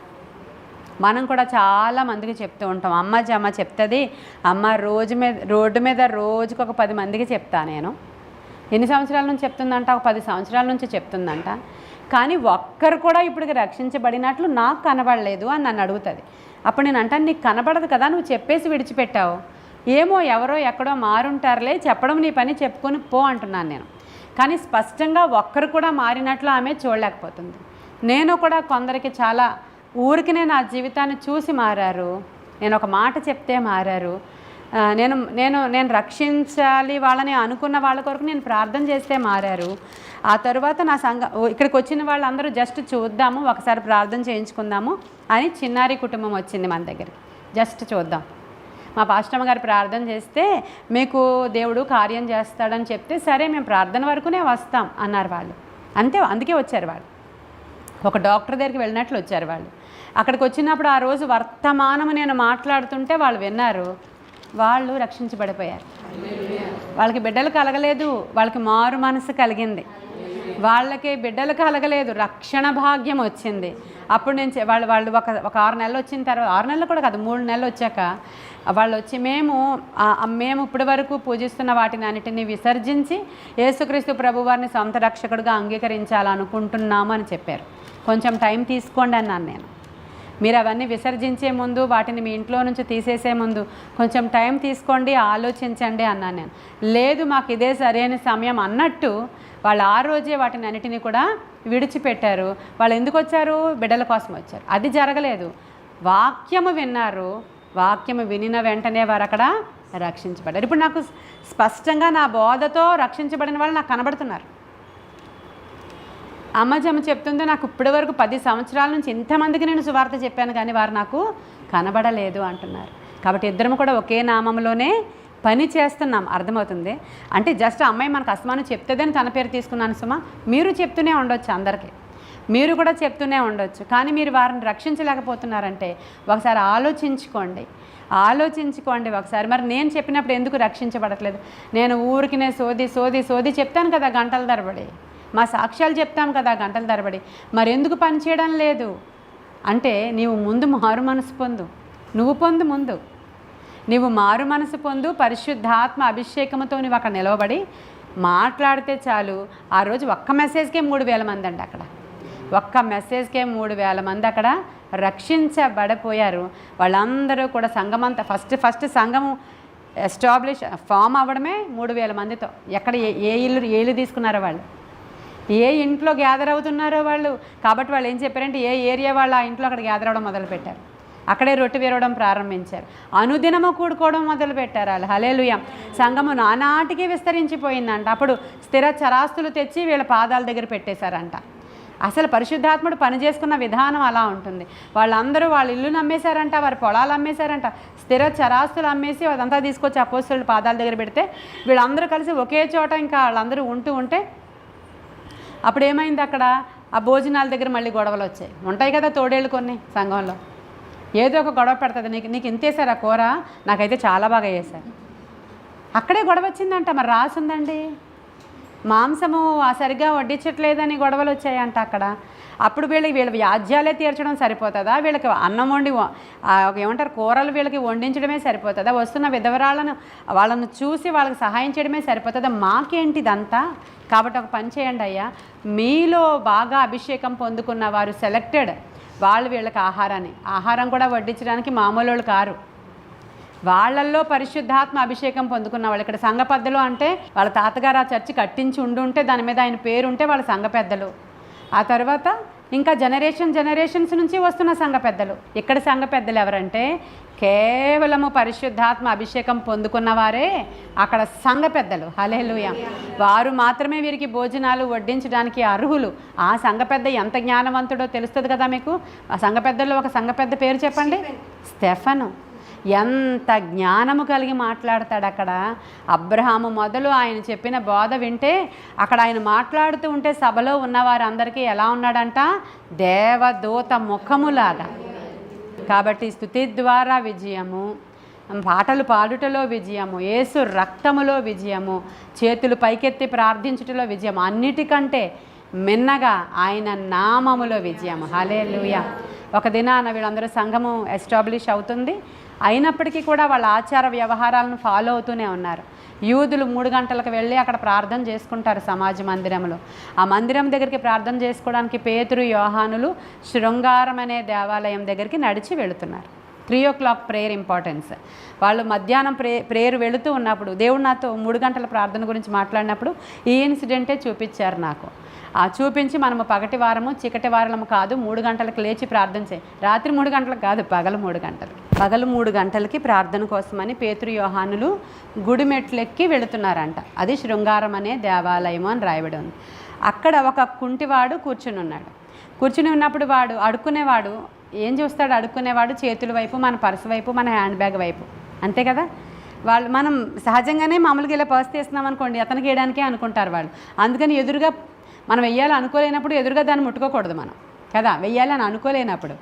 మనం కూడా చాలా మందికి చెప్తూ ఉంటాం. అమ్మ చెప్తుంది, అమ్మ రోడ్డు మీద రోజుకు ఒక 10 మందికి చెప్తా. నేను ఎన్ని సంవత్సరాల నుంచి చెప్తుందంట? ఒక 10 సంవత్సరాల నుంచి చెప్తుందంట. కానీ ఒక్కరు కూడా ఇప్పటికి రక్షించబడినట్లు నాకు కనబడలేదు అని నన్ను అడుగుతుంది. అప్పుడు నేను అంటాను, నీకు కనబడదు కదా, నువ్వు చెప్పేసి విడిచిపెట్టావు. ఏమో ఎవరో ఎక్కడో మారుంటారులే, చెప్పడం నీ పని, చెప్పుకొని పో అంటున్నాను నేను. కానీ స్పష్టంగా ఒక్కరు కూడా మారినట్లు ఆమె చూడలేకపోతుంది. నేను కూడా కొందరికి చాలా ఊరికినే నా జీవితాన్ని చూసి మారారు, నేను ఒక మాట చెప్తే మారారు, నేను రక్షించాలి వాళ్ళని అనుకున్న వాళ్ళ కొరకు నేను ప్రార్థన చేస్తే మారారు. ఆ తర్వాత నా ఇక్కడికి వచ్చిన వాళ్ళందరూ జస్ట్ చూద్దాము, ఒకసారి ప్రార్థన చేయించుకుందాము అని చిన్నారి కుటుంబం వచ్చింది మన దగ్గరికి. జస్ట్ చూద్దాం, మా పాస్టమ్మ గారు ప్రార్థన చేస్తే మీకు దేవుడు కార్యం చేస్తాడని చెప్తే సరే మేము ప్రార్థన వరకునే వస్తాం అన్నారు వాళ్ళు. అంతే, అందుకే వచ్చారు వాళ్ళు. ఒక డాక్టర్ దగ్గరికి వెళ్ళినట్లు వచ్చారు వాళ్ళు. అక్కడికి వచ్చినప్పుడు ఆ రోజు వర్తమానము నేను మాట్లాడుతుంటే వాళ్ళు విన్నారు, వాళ్ళు రక్షించబడిపోయారు. వాళ్ళకి బిడ్డలు కలగలేదు, వాళ్ళకి మారు మనసు కలిగింది. వాళ్ళకి బిడ్డలు కలగలేదు, రక్షణ భాగ్యం వచ్చింది. అప్పుడు నేను వాళ్ళు ఒక 6 నెలలు వచ్చిన తర్వాత, 6 నెలలు కూడా కాదు, 3 నెలలు వచ్చాక వాళ్ళు వచ్చి మేము ఇప్పటి వరకు పూజిస్తున్న వాటిని అన్నిటినీ విసర్జించి యేసుక్రీస్తు ప్రభువారిని సొంత రక్షకుడిగా అంగీకరించాలనుకుంటున్నాము అని చెప్పారు. కొంచెం టైం తీసుకోండి అన్నాను నేను. మీరు అవన్నీ విసర్జించే ముందు, వాటిని మీ ఇంట్లో నుంచి తీసేసే ముందు కొంచెం టైం తీసుకోండి, ఆలోచించండి అన్నాను నేను. లేదు, మాకు ఇదే సరైన సమయం అన్నట్టు వాళ్ళు ఆ రోజే వాటిని అన్నిటినీ కూడా విడిచిపెట్టారు. వాళ్ళు ఎందుకు వచ్చారు? బిడ్డల కోసం వచ్చారు. అది జరగలేదు. వాక్యము విన్నారు, వాక్యము వినిన వెంటనే వారు అక్కడ రక్షించబడ్డారు. ఇప్పుడు నాకు స్పష్టంగా నా బోధతో రక్షించబడిన వాళ్ళు నాకు కనబడుతున్నారు. అమ్మ చెప్తుందో, నాకు ఇప్పటి వరకు 10 సంవత్సరాల నుంచి ఇంతమందికి నేను సువార్త చెప్పాను కానీ వారు నాకు కనబడలేదు అంటున్నారు. కాబట్టి ఇద్దరం కూడా ఒకే నామంలోనే పని చేస్తున్నాం. అర్థమవుతుంది అంటే జస్ట్ అమ్మాయి మనకు అస్మాను చెప్తుందని తన పేరు తీసుకున్నాను సుమా. మీరు చెప్తూనే ఉండొచ్చు, అందరికీ మీరు కూడా చెప్తూనే ఉండొచ్చు. కానీ మీరు వారిని రక్షించలేకపోతున్నారంటే ఒకసారి ఆలోచించుకోండి ఒకసారి. మరి నేను చెప్పినప్పుడు ఎందుకు రక్షించబడట్లేదు? నేను ఊరికినే సోది చెప్తాను కదా గంటల తరబడి, మా సాక్ష్యాలు చెప్తాం కదా గంటల తరబడి, మరి ఎందుకు పని చేయడం లేదు అంటే నీవు ముందు మారు మనసు పొందు. నువ్వు మారు మనసు పొందు, పరిశుద్ధాత్మ అభిషేకంతో నువ్వు అక్కడ నిలవబడి మాట్లాడితే చాలు. ఆ రోజు ఒక్క మెసేజ్కే 3000 మంది అండి. అక్కడ ఒక్క మెసేజ్కే 3000 మంది అక్కడ రక్షించబడిపోయారు. వాళ్ళందరూ కూడా సంఘమంతా ఫస్ట్ సంఘము ఎస్టాబ్లిష్ ఫామ్ అవ్వడమే 3000 మందితో. ఎక్కడ ఏ ఇల్లు తీసుకున్నారో వాళ్ళు, ఏ ఇంట్లో గ్యాదర్ అవుతున్నారో వాళ్ళు. కాబట్టి వాళ్ళు ఏం చెప్పారంటే ఏ ఏరియా వాళ్ళు ఆ ఇంట్లో అక్కడ గ్యాదర్ అవ్వడం మొదలుపెట్టారు. అక్కడే రొట్టె విరవడం ప్రారంభించారు. అనుదినము కూడుకోవడం మొదలుపెట్టారు వాళ్ళు. హల్లెలూయా. సంఘము నానాటికి విస్తరించిపోయిందంట. అప్పుడు స్థిర చరాస్తులు తెచ్చి వీళ్ళ పాదాల దగ్గర పెట్టేశారంట. అసలు పరిశుద్ధాత్ముడు పని చేసుకున్న విధానం అలా ఉంటుంది. వాళ్ళందరూ వాళ్ళ ఇల్లును అమ్మేశారంట, వారి పొలాలు అమ్మేశారంట, స్థిర చరాస్తులు అమ్మేసి అదంతా తీసుకొచ్చి అపోస్తలుల పాదాల దగ్గర పెడితే వీళ్ళందరూ కలిసి ఒకే చోట ఇంకా వాళ్ళందరూ ఉంటే అప్పుడు ఏమైంది? అక్కడ ఆ భోజనాల దగ్గర మళ్ళీ గొడవలు వచ్చాయి. ఉంటాయి కదా తోడేళ్ళు కొన్ని సంఘంలో, ఏదో ఒక గొడవ పెడుతుంది. నీకు ఇంతేసారు ఆ కూర, నాకైతే చాలా బాగా వేశారు. అక్కడే గొడవ వచ్చిందంట. మరి రాసుందండి, మాంసము సరిగ్గా వడ్డించట్లేదని గొడవలు వచ్చాయంట అక్కడ. అప్పుడు వీళ్ళ వ్యాజ్యాలే తీర్చడం సరిపోతుందా? వీళ్ళకి అన్నం వండి ఏమంటారు కూరలు వీళ్ళకి వండించడమే సరిపోతుందా? వస్తున్న వాళ్ళను చూసి వాళ్ళకి సహాయం చేయడమే సరిపోతుందా? మాకేంటిదంతా? కాబట్టి ఒక పని చేయండి అయ్యా, మీలో బాగా అభిషేకం పొందుకున్న వారు సెలెక్టెడ్ వాళ్ళు వీళ్ళకి ఆహారం కూడా వడ్డించడానికి మామూలు వాళ్ళు కారు. వాళ్ళల్లో పరిశుద్ధాత్మ అభిషేకం పొందుకున్న వాళ్ళు. ఇక్కడ సంఘ పెద్దలు అంటే వాళ్ళ తాతగారు ఆ చర్చి కట్టించి ఉండుంటే దాని మీద ఆయన పేరు ఉంటే వాళ్ళ సంఘ పెద్దలు. ఆ తర్వాత ఇంకా జనరేషన్స్ నుంచి వస్తున్న సంఘ పెద్దలు. ఇక్కడ సంఘ పెద్దలు ఎవరంటే కేవలము పరిశుద్ధాత్మ అభిషేకం పొందుకున్న వారే అక్కడ సంఘ పెద్దలు. హల్లెలూయా. వారు మాత్రమే వీరికి భోజనాలు వడ్డించడానికి అర్హులు. ఆ సంఘ పెద్ద ఎంత జ్ఞానవంతుడో తెలుస్తుంది కదా మీకు. ఆ సంఘ పెద్దల్లో ఒక సంఘ పెద్ద పేరు చెప్పండి. స్టెఫను. ఎంత జ్ఞానము కలిగి మాట్లాడతాడు అక్కడ. అబ్రహాము మొదలు ఆయన చెప్పిన బోధ వింటే అక్కడ ఆయన మాట్లాడుతూ ఉంటే సభలో ఉన్నవారందరికీ ఎలా ఉన్నాడంట, దేవదూత ముఖములాగా. కాబట్టి స్తుతి ద్వారా విజయము, పాటలు పాడుటలో విజయము, యేసు రక్తములో విజయము, చేతులు పైకెత్తి ప్రార్థించుటలో విజయము, అన్నిటికంటే మిన్నగా ఆయన నామములో విజయము. హల్లెలూయా. ఒక దినాన వీళ్ళందరూ సంఘము ఎస్టాబ్లిష్ అవుతుంది. అయినప్పటికీ కూడా వాళ్ళ ఆచార వ్యవహారాలను ఫాలో అవుతూనే ఉన్నారు. యూదులు 3 గంటలకు వెళ్ళి అక్కడ ప్రార్థన చేసుకుంటారు సమాజ మందిరంలో. ఆ మందిరం దగ్గరికి ప్రార్థన చేసుకోవడానికి పేతురు యోహానులు శృంగారం అనే దేవాలయం దగ్గరికి నడిచి వెళుతున్నారు. 3 o'clock ప్రేయర్ ఇంపార్టెన్స్. వాళ్ళు మధ్యాహ్నం ప్రేయర్ వెళుతూ ఉన్నప్పుడు దేవుడు నాతో 3 గంటల ప్రార్థన గురించి మాట్లాడినప్పుడు ఈ ఇన్సిడెంటే చూపించారు నాకు. చూపించి మనము పగటి వారము చీకటి వారము కాదు, 3 గంటలకు లేచి ప్రార్థన చేయి. రాత్రి 3 గంటలకు కాదు, పగలు 3 గంటలకి. పగలు 3 గంటలకి ప్రార్థన కోసమని పేతురు యోహానులు గుడి మెట్లెక్కి వెళుతున్నారంట. అది శృంగారం అనే దేవాలయము అని రాయబడి ఉంది. అక్కడ ఒక కుంటివాడు కూర్చుని ఉన్నాడు. కూర్చుని ఉన్నప్పుడు వాడు అడుక్కునేవాడు ఏం చూస్తాడు? అడుక్కునేవాడు చేతుల వైపు, మన పర్సు వైపు, మన హ్యాండ్ బ్యాగ్ వైపు, అంతే కదా. వాళ్ళు మనం సహజంగానే మామూలుగా ఇలా పర్స్ తీస్తున్నాం అనుకోండి, అతనికి వేయడానికే అనుకుంటారు వాళ్ళు. అందుకని ఎదురుగా మనం వెయ్యాలి అనుకోలేనప్పుడు ఎదురుగా దాన్ని ముట్టుకోకూడదు మనం కదా. వెయ్యాలని అనుకోలేనప్పుడు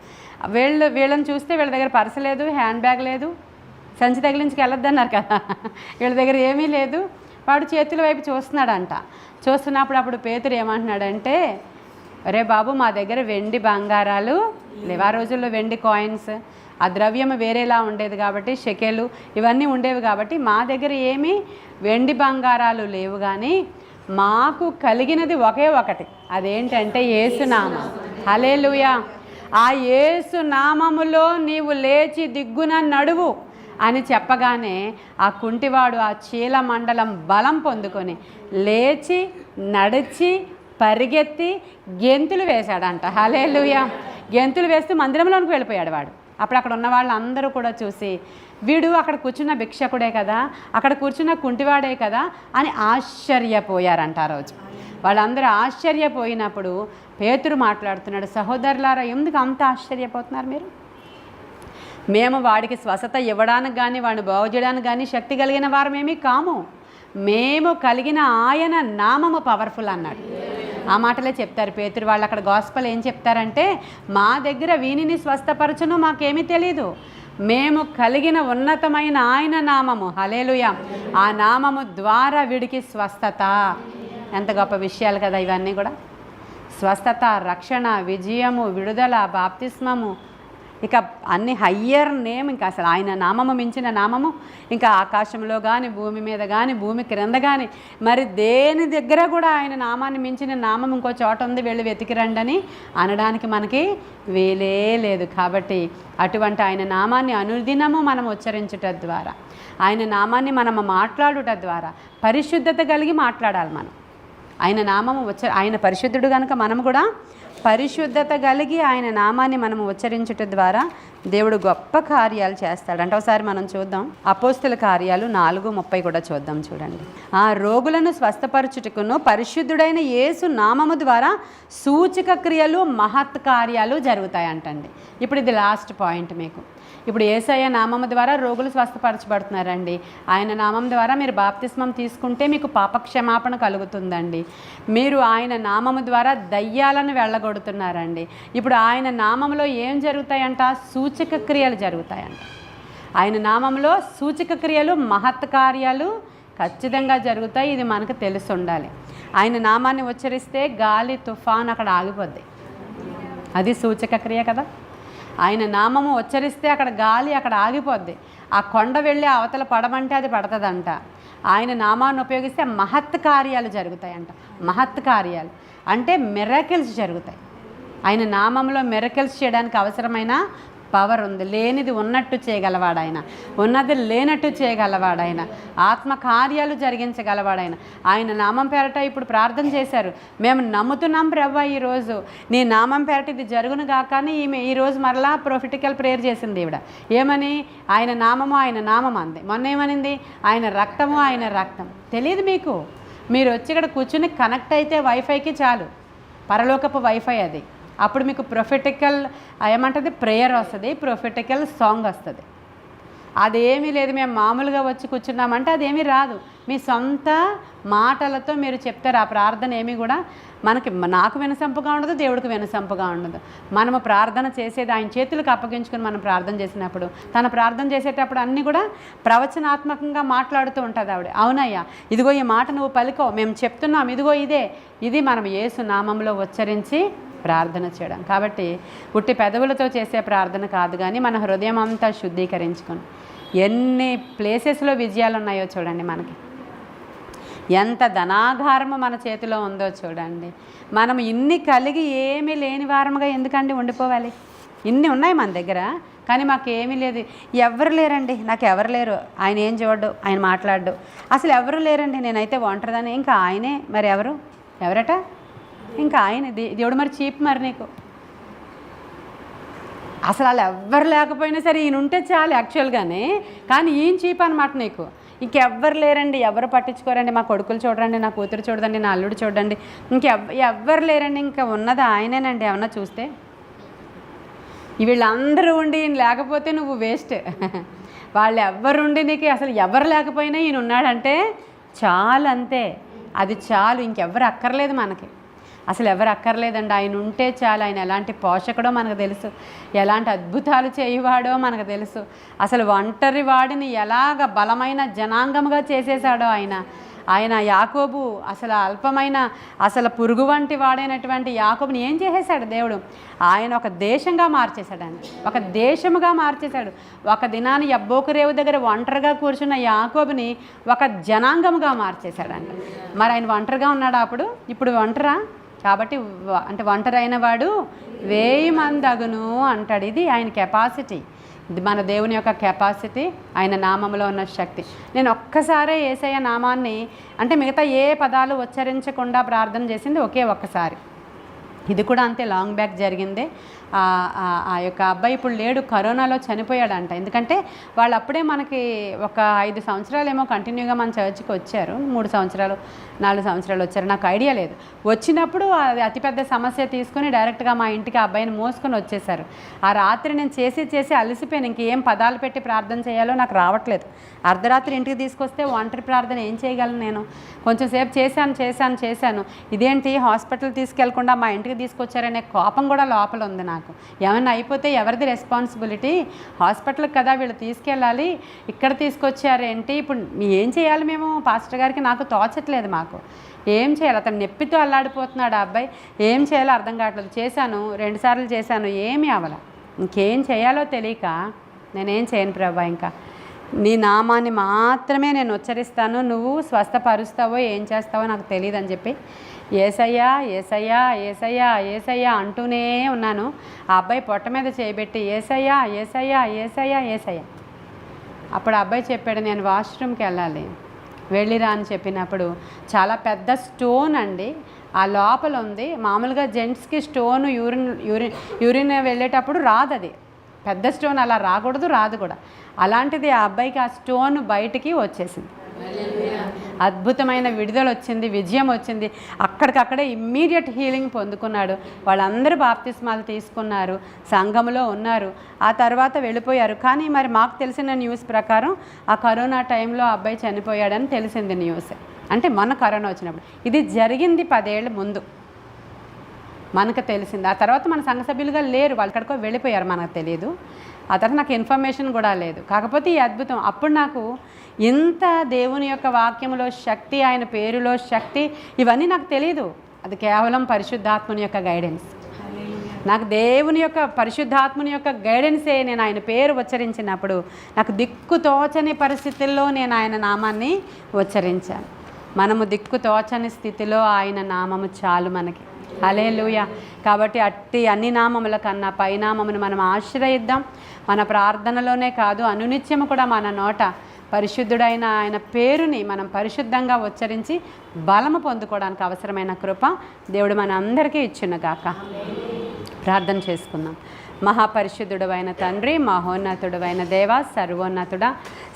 వీళ్ళని చూస్తే వీళ్ళ దగ్గర పర్సు లేదు, హ్యాండ్ బ్యాగ్ లేదు, సంచి తగిలించుకు వెళ్ళొద్దన్నారు కదా, వీళ్ళ దగ్గర ఏమీ లేదు. వాడు చేతుల వైపు చూస్తున్నాడంట. చూస్తున్నప్పుడు అప్పుడు పేతురు ఏమంటున్నాడంటే, అరే బాబు, మా దగ్గర వెండి బంగారాలు లేవు. ఆ రోజుల్లో వెండి కాయిన్స్, ఆ ద్రవ్యం వేరేలా ఉండేది కాబట్టి, షెకెలు ఇవన్నీ ఉండేవి కాబట్టి మా దగ్గర ఏమీ వెండి బంగారాలు లేవు, కానీ మాకు కలిగినది ఒకే ఒకటి, అదేంటంటే యేసునామం. హల్లెలూయా. ఆ యేసునామములో నీవు లేచి దిగ్గున నడువు అని చెప్పగానే ఆ కుంటివాడు ఆ చీల మండలం బలం పొందుకొని లేచి నడిచి పరిగెత్తి గెంతులు వేశాడంట. హల్లెలూయా. గెంతులు వేస్తూ మందిరంలోనికి వెళ్ళిపోయాడు వాడు. అప్పుడు అక్కడ ఉన్న వాళ్ళందరూ కూడా చూసి, వీడు అక్కడ కూర్చున్న భిక్షకుడే కదా, అక్కడ కూర్చున్న కుంటివాడే కదా అని ఆశ్చర్యపోయారంట. ఆ రోజు వాళ్ళందరూ ఆశ్చర్యపోయినప్పుడు పేతురు మాట్లాడుతున్నాడు, సహోదరులారా, ఎందుకు అంత ఆశ్చర్యపోతున్నారు మీరు? మేము వాడికి స్వస్థత ఇవ్వడానికి కానీ వాడిని బాగు చేయడానికి కానీ శక్తి కలిగిన వారమేమీ కాము, మేము కలిగిన ఆయన నామము పవర్ఫుల్ అన్నాడు. ఆ మాటలే చెప్తారు పేతురు వాళ్ళు. అక్కడ గాస్పల్ ఏం చెప్తారంటే, మా దగ్గర వీనిని స్వస్థపరచును మాకేమీ తెలీదు, మేము కలిగిన ఉన్నతమైన ఆయన నామము. హల్లెలూయా. ఆ నామము ద్వారా వీడికి స్వస్థత. ఎంత గొప్ప విషయాలు కదా ఇవన్నీ కూడా. స్వస్థత, రక్షణ, విజయము, విడుదల, బాప్తిస్మము, ఇక అన్ని హయ్యర్ నేమ్. ఇంకా అసలు ఆయన నామము మించిన నామము ఇంకా ఆకాశంలో కానీ, భూమి మీద కానీ, భూమి క్రింద కానీ, మరి దేని దగ్గర కూడా ఆయన నామాన్ని మించిన నామం ఇంకో చోట ఉంది, వెళ్ళి వెతికిరండి అని అనడానికి మనకి వీలే లేదు. కాబట్టి అటువంటి ఆయన నామాన్ని అనుదినము మనం ఉచ్చరించుట ద్వారా, ఆయన నామాన్ని మనం మాట్లాడుట ద్వారా పరిశుద్ధత కలిగి మాట్లాడాలి మనం. ఆయన నామము ఆయన పరిశుద్ధుడు కనుక మనము కూడా పరిశుద్ధత కలిగి ఆయన నామాన్ని మనము ఉచ్చరించుట ద్వారా దేవుడు గొప్ప కార్యాలు చేస్తాడంట. ఒకసారి మనం చూద్దాం, అపోస్తుల కార్యాలు 4:30 కూడా చూద్దాం. చూడండి, ఆ రోగులను స్వస్థపరచుటకును పరిశుద్ధుడైన యేసు నామము ద్వారా సూచక క్రియలు, మహత్ కార్యాలు జరుగుతాయంటండి. ఇప్పుడు ఇది లాస్ట్ పాయింట్ మీకు. ఇప్పుడు యేసయ్య నామము ద్వారా రోగులు స్వస్థపరచబడుతున్నారండి. ఆయన నామం ద్వారా మీరు బాప్తిస్మం తీసుకుంటే మీకు పాపక్షమాపణ కలుగుతుందండి. మీరు ఆయన నామము ద్వారా దయ్యాలను వెళ్ళగొడుతున్నారండి. ఇప్పుడు ఆయన నామంలో ఏం జరుగుతాయంట? సూచక క్రియలు జరుగుతాయంట. ఆయన నామంలో సూచక క్రియలు, మహత్ కార్యాలు ఖచ్చితంగా జరుగుతాయి. ఇది మనకు తెలిసి ఉండాలి. ఆయన నామాన్ని ఉచ్చరిస్తే గాలి, తుఫాన్ అక్కడ ఆగిపోద్ది. అది సూచక క్రియ కదా. ఆయన నామము ఉచ్చరిస్తే అక్కడ గాలి అక్కడ ఆగిపోద్ది. ఆ కొండ వెళ్ళి అవతల పడమంటే అది పడుతుందంట. ఆయన నామాన్ని ఉపయోగిస్తే మహత్ కార్యాలు జరుగుతాయంట. మహత్ కార్యాలు అంటే మిరకిల్స్ జరుగుతాయి. ఆయన నామంలో మిరకిల్స్ చేయడానికి అవసరమైన పవర్ ఉంది. లేనిది ఉన్నట్టు చేయగలవాడాయన, ఉన్నది లేనట్టు చేయగలవాడాయన, ఆత్మ కార్యాలు జరిగించగలవాడాయన. ఆయన నామం పేరట ఇప్పుడు ప్రార్థన చేశారు. మేము నమ్ముతున్నాం ప్రభువా, ఈరోజు నీ నామం పేరట ఇది జరుగును గాకని ఈరోజు మరలా ప్రొఫెటికల్ ప్రేయర్ చేసింది ఈవిడ. ఏమని? ఆయన నామము ఆయన నామం అంది. మొన్న ఏమనింది? ఆయన రక్తము ఆయన రక్తం. తెలియదు మీకు? మీరు వచ్చి ఇక్కడ కూర్చుని కనెక్ట్ అయితే వైఫైకి చాలు, పరలోకపు వైఫై అది. అప్పుడు మీకు ప్రొఫెటికల్ ఏమంటుంది ప్రేయర్ వస్తుంది, ప్రొఫెటికల్ సాంగ్ వస్తుంది. అదేమీ లేదు. మేము మామూలుగా వచ్చి కూర్చున్నామంటే అదేమీ రాదు. మీ సొంత మాటలతో మీరు చెప్తారు. ఆ ప్రార్థన ఏమీ కూడా నాకు వినసంపుగా ఉండదు, దేవుడికి వినసంపుగా ఉండదు. మనము ప్రార్థన చేసేది ఆయన చేతులకు అప్పగించుకొని మనం ప్రార్థన చేసినప్పుడు, తన ప్రార్థన చేసేటప్పుడు అన్నీ కూడా ప్రవచనాత్మకంగా మాట్లాడుతూ ఉంటుంది ఆవిడ. అవునయ్యా, ఇదిగో ఈ మాట నువ్వు పలికో, మేము చెప్తున్నాం, ఇదిగో ఇది మనం యేసు నామంలో ఉచ్చరించి ప్రార్థన చేయడం. కాబట్టి ఉట్టి పెదవులతో చేసే ప్రార్థన కాదు, కానీ మన హృదయం అంతా శుద్ధీకరించుకొని ఎన్ని ప్లేసెస్లో విజయాలు ఉన్నాయో చూడండి. మనకి ఎంత ధనాగారము మన చేతిలో ఉందో చూడండి. మనం ఇన్ని కలిగి ఏమీ లేని వారముగా ఎందుకండి ఉండిపోవాలి? ఇన్ని ఉన్నాయి మన దగ్గర, కానీ మాకు ఏమీ లేదు. ఎవరు లేరండి, నాకు ఎవరు లేరు. ఆయన ఏం చూడ్డు, ఆయన మాట్లాడు, అసలు ఎవరు లేరండి, నేనైతే ఒంటరిదాన్ని. ఇంకా ఆయనే, మరి ఎవరట? ఇంకా ఆయన దేవుడు మరి చీప్ మరి నీకు. అసలు వాళ్ళు ఎవ్వరు లేకపోయినా సరే ఈయన ఉంటే చాలు యాక్చువల్గానే, కానీ ఈయన చీప్ అనమాట నీకు. ఇంకెవ్వరు లేరండి, ఎవరు పట్టించుకోరండి, మా కొడుకులు చూడండి, నా కూతురు చూడండి, నా అల్లుడు చూడండి, ఎవ్వరు లేరండి, ఇంకా ఉన్నది ఆయనేనండి. ఏమన్నా చూస్తే వీళ్ళందరూ ఉండి ఈయన లేకపోతే నువ్వు వేస్ట్. వాళ్ళు ఎవ్వరుండి నీకు అసలు ఎవరు లేకపోయినా ఈయన ఉన్నాడంటే చాలు, అంతే. అది చాలు, ఇంకెవ్వరు అక్కర్లేదు మనకి. అసలు ఎవరు అక్కర్లేదండి, ఆయన ఉంటే చాలు. ఆయన ఎలాంటి పోషకుడో మనకు తెలుసు, ఎలాంటి అద్భుతాలు చేయవాడో మనకు తెలుసు. అసలు ఒంటరి వాడిని ఎలాగ బలమైన జనాంగముగా చేసేసాడో ఆయన యాకోబు అసలు అల్పమైన అసలు పురుగు వంటి వాడైనటువంటి యాకోబుని ఏం చేసేసాడు దేవుడు? ఆయన ఒక దేశంగా మార్చేశాడండి, ఒక దేశముగా మార్చేశాడు. ఒక దినాన్ని యబ్బోకు రేవు దగ్గర ఒంటరిగా కూర్చున్న యాకోబుని ఒక జనాంగముగా మార్చేశాడండి. మరి ఆయన ఒంటరిగా ఉన్నాడు అప్పుడు, ఇప్పుడు ఒంటరా? కాబట్టి అంటే ఒంటరైన వాడు 1000 మంది అగును అంటాడు. ఇది ఆయన కెపాసిటీ, ఇది మన దేవుని యొక్క కెపాసిటీ, ఆయన నామంలో ఉన్న శక్తి. నేను ఒక్కసారే యేసయ్య నామాన్ని, అంటే మిగతా ఏ పదాలు ఉచ్చరించకుండా ప్రార్థన చేసింది ఒక్కసారి. ఇది కూడా అంతే, లాంగ్ బ్యాక్ జరిగిందే. ఆ యొక్క అబ్బాయి ఇప్పుడు లేడు, కరోనాలో చనిపోయాడంట. ఎందుకంటే వాళ్ళు అప్పుడే మనకి ఒక 5 సంవత్సరాలేమో కంటిన్యూగా మన చర్చికి వచ్చారు, 3 సంవత్సరాలు 4 సంవత్సరాలు వచ్చారు, నాకు ఐడియా లేదు. వచ్చినప్పుడు అది అతిపెద్ద సమస్య తీసుకొని డైరెక్ట్గా మా ఇంటికి ఆ అబ్బాయిని మోసుకొని వచ్చేసారు. ఆ రాత్రి నేను చేసి అలసిపోయాను, ఇంకేం పదాలు పెట్టి ప్రార్థన చేయాలో నాకు రావట్లేదు. అర్ధరాత్రి ఇంటికి తీసుకొస్తే ఒంటరి ప్రార్థన ఏం చేయగలను నేను? కొంచెం సేపు చేశాను. ఇదేంటి హాస్పిటల్ తీసుకెళ్లకుండా మా ఇంటికి తీసుకొచ్చారనే కోపం కూడా లోపల ఉంది నాకు. ఏమన్నా అయిపోతే ఎవరిది రెస్పాన్సిబిలిటీ? హాస్పిటల్కి కదా వీళ్ళు తీసుకెళ్ళాలి, ఇక్కడ తీసుకొచ్చారేంటి? ఇప్పుడు ఏం చేయాలి మేము? పాస్టర్ గారికి నాకు తోచట్లేదు, మాకు ఏం చేయాలి? అతను నొప్పితో అల్లాడిపోతున్నాడు ఆ అబ్బాయి, ఏం చేయాలో అర్థం కావట్లేదు. చేశాను, 2 సార్లు చేశాను, ఏమీ అవ్వాల. ఇంకేం చేయాలో తెలియక నేనేం చేయను ప్రభా, ఇంకా నీ నామాన్ని మాత్రమే నేను ఉచ్చరిస్తాను, నువ్వు స్వస్థపరుస్తావో ఏం చేస్తావో నాకు తెలియదు అని చెప్పి యేసయ్యా యేసయ్యా యేసయ్యా యేసయ్యా అంటూనే ఉన్నాను. ఆ అబ్బాయి పొట్ట మీద చేయబెట్టి యేసయ్యా యేసయ్యా యేసయ్యా యేసయ్యా. అప్పుడు ఆ అబ్బాయి చెప్పాడు, నేను వాష్రూమ్కి వెళ్ళాలి, వెళ్ళిరా అని చెప్పినప్పుడు చాలా పెద్ద స్టోన్ అండి ఆ లోపల ఉంది. మామూలుగా జెంట్స్కి స్టోన్ యూరిన్ వెళ్ళేటప్పుడు రాదు, అది పెద్ద స్టోన్ అలా రాకూడదు, రాదు కూడా. అలాంటిది ఆ అబ్బాయికి ఆ స్టోన్ బయటికి వచ్చేసింది. అద్భుతమైన విడుదల వచ్చింది, విజయం వచ్చింది. అక్కడికక్కడే ఇమ్మీడియట్ హీలింగ్ పొందుకున్నాడు. వాళ్ళందరూ బాప్తిస్మాలు తీసుకున్నారు, సంఘంలో ఉన్నారు, ఆ తర్వాత వెళ్ళిపోయారు. కానీ మరి మాకు తెలిసిన న్యూస్ ప్రకారం ఆ కరోనా టైంలో ఆ అబ్బాయి చనిపోయాడని తెలిసింది న్యూస్. అంటే మొన్న కరోనా వచ్చినప్పుడు, ఇది జరిగింది 10 ఏళ్ళ ముందు మనకు తెలిసింది. ఆ తర్వాత మన సంఘ సభ్యులుగా లేరు, వాళ్ళు ఎక్కడికో వెళ్ళిపోయారు, మనకు తెలియదు. ఆ తర్వాత నాకు ఇన్ఫర్మేషన్ కూడా లేదు. కాకపోతే ఈ అద్భుతం అప్పుడు నాకు ఇంత దేవుని యొక్క వాక్యంలో శక్తి, ఆయన పేరులో శక్తి, ఇవన్నీ నాకు తెలియదు. అది కేవలం పరిశుద్ధాత్మని యొక్క గైడెన్స్. నాకు దేవుని యొక్క పరిశుద్ధాత్మని యొక్క గైడెన్సే. నేను ఆయన పేరు ఉచ్చరించినప్పుడు నాకు దిక్కు తోచని పరిస్థితుల్లో నేను ఆయన నామాన్ని ఉచ్చరించాను. మనము దిక్కు తోచని స్థితిలో ఆయన నామము చాలు మనకి. హల్లెలూయా. కాబట్టి అన్ని నామముల కన్నా పైనామమును మనం ఆశ్రయిద్దాం. మన ప్రార్థనలోనే కాదు, అనునిత్యము కూడా మన నోట పరిశుద్ధుడైన ఆయన పేరుని మనం పరిశుద్ధంగా ఉచ్చరించి బలము పొందుకోవడానికి అవసరమైన కృప దేవుడు మన అందరికీ ఇచ్చునుగాక. ప్రార్థన చేసుకుందాం. మహాపరిశుద్ధుడైన తండ్రి, మహోన్నతుడైన దేవ, సర్వోన్నతుడ,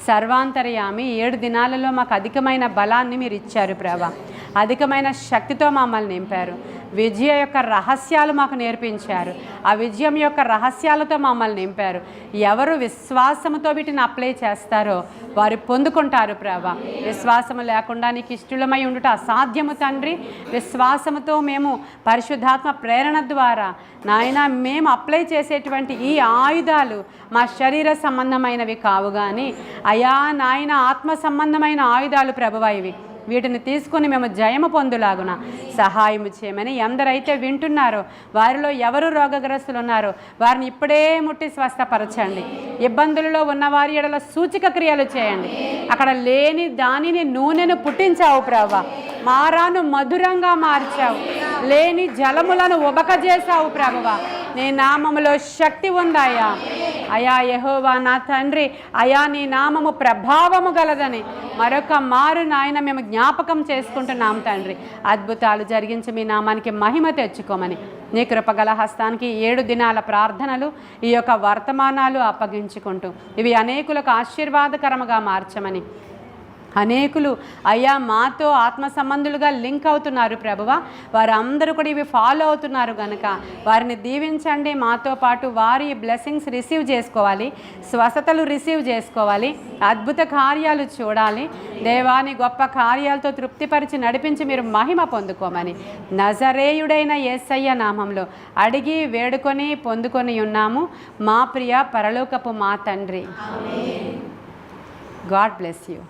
సర్వాంతర్యామి, 7 దినాలలో మాకు అధికమైన బలాన్ని మీరు ఇచ్చారు ప్రభా. అధికమైన శక్తితో మమ్మల్ని నింపారు. విజయ యొక్క రహస్యాలు మాకు నేర్పించారు. ఆ విజయం యొక్క రహస్యాలతో మమ్మల్ని నింపారు. ఎవరు విశ్వాసముతో వీటిని అప్లై చేస్తారో వారు పొందుకుంటారు ప్రభా. విశ్వాసము లేకుండా నీకు ఇష్టలమై ఉండుట అసాధ్యము తండ్రి. విశ్వాసముతో మేము పరిశుద్ధాత్మ ప్రేరణ ద్వారా నాయన మేము అప్లై చేసేటువంటి ఈ ఆయుధాలు మా శరీర సంబంధమైనవి కావు కానీ అయా నాయన ఆత్మ సంబంధమైన ఆయుధాలు ప్రభువా. వీటిని తీసుకొని మేము జయము పొందులాగున సహాయము చేయమని ఎందరైతే వింటున్నారో వారిలో ఎవరు రోగగ్రస్తులు ఉన్నారో వారిని ఇప్పుడే ముట్టి స్వస్థపరచండి. ఇబ్బందులలో ఉన్న వారి ఎడల సూచక క్రియలు చేయండి. అక్కడ లేని దానిని నూనెను పుట్టించావు ప్రభా. మారాను మధురంగా మార్చావు. లేని జలములను ఉబకజేశావు ప్రభువా. నీ నామములో శక్తి ఉందయ్యా. అయా యెహోవా నా తండ్రి, అయా నీ నామము ప్రభావము గలదని మరొక మారు నాయన మేము జ్ఞాపకం చేసుకుంటున్నాం తండ్రి. అద్భుతాలు జరిగించి మీ నామానికి మహిమ తెచ్చుకోమని నీ కృపగల హస్తానికి 7 దినాల ప్రార్థనలు, ఈ యొక్క వర్తమానాలు అప్పగించుకుంటూ ఇవి అనేకులకు ఆశీర్వాదకరముగా మార్చమని, అనేకులు అయ్యా మాతో ఆత్మ సంబంధులుగా లింక్ అవుతున్నారు ప్రభువా. వారందరూ కూడా ఇవి ఫాలో అవుతున్నారు కనుక వారిని దీవించండి. మాతో పాటు వారి బ్లెస్సింగ్స్ రిసీవ్ చేసుకోవాలి, స్వస్థతలు రిసీవ్ చేసుకోవాలి, అద్భుత కార్యాలు చూడాలి. దేవాని గొప్ప కార్యాలతో తృప్తిపరిచి నడిపించి మీరు మహిమ పొందుకోమని నజరేయుడైన యేసయ్య నామంలో అడిగి వేడుకొని పొందుకొని ఉన్నాము మా ప్రియ పరలోకపు మా తండ్రి. God bless you.